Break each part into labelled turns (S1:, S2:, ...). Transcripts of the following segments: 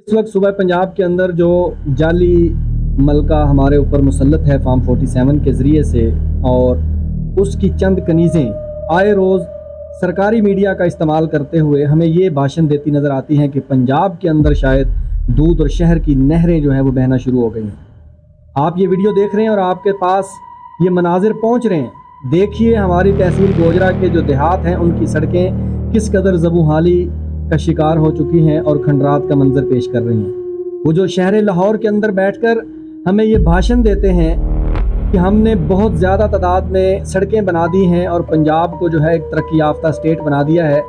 S1: इस वक्त सुबह पंजाब के अंदर जो जाली मलका हमारे ऊपर मुसल्लत है फार्म 47 के ज़रिए से, और उसकी चंद कनीज़ें आए रोज़ सरकारी मीडिया का इस्तेमाल करते हुए हमें ये भाषण देती नज़र आती हैं कि पंजाब के अंदर शायद दूध और शहर की नहरें जो हैं वो बहना शुरू हो गई हैं। आप ये वीडियो देख रहे हैं और आपके पास ये मनाजिर पहुँच रहे हैं। देखिए हमारी तहसील गोजरा के जो देहात हैं उनकी सड़कें किस कदर ज़बूहाली का शिकार हो चुकी हैं और खंडरात का मंजर पेश कर रही हैं। वो जो शहर लाहौर के अंदर बैठकर हमें ये भाषण देते हैं कि हमने बहुत ज़्यादा तादाद में सड़कें बना दी हैं और पंजाब को जो है एक तरक्की याफ्ता स्टेट बना दिया है,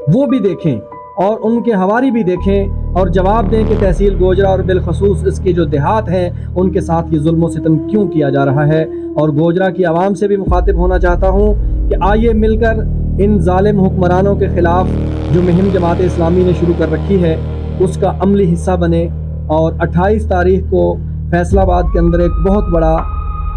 S1: वो भी देखें और उनके हवारी भी देखें और जवाब दें कि तहसील गोजरा और बिलखसूस इसके जो देहात हैं उनके साथ ये जुल्म सितम क्यों किया जा रहा है। और गोजरा की आवाम से भी मुखातिब होना चाहता हूँ कि आइए मिलकर इन जालिम हुक्मरानों के ख़िलाफ़ जो मुहिम जमात इस्लामी ने शुरू कर रखी है उसका अमली हिस्सा बने। और 28 तारीख को फैसलाबाद के अंदर एक बहुत बड़ा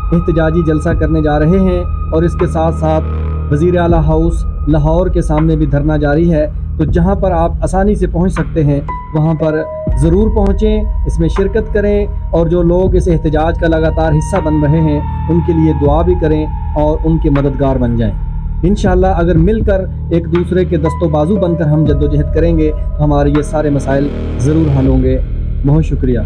S1: एहतजाजी जलसा करने जा रहे हैं और इसके साथ साथ वज़ीर आला हाउस लाहौर के सामने भी धरना जारी है। तो जहां पर आप आसानी से पहुंच सकते हैं वहां पर ज़रूर पहुंचें, इसमें शिरकत करें और जो लोग इस एहतजाज का लगातार हिस्सा बन रहे हैं उनके लिए दुआ भी करें और उनके मददगार बन जाएं। इंशाअल्लाह अगर मिलकर एक दूसरे के दस्तों बाजू बनकर हम जद्दोजहद करेंगे तो हमारे ये सारे मसाइल ज़रूर हल होंगे। बहुत शुक्रिया।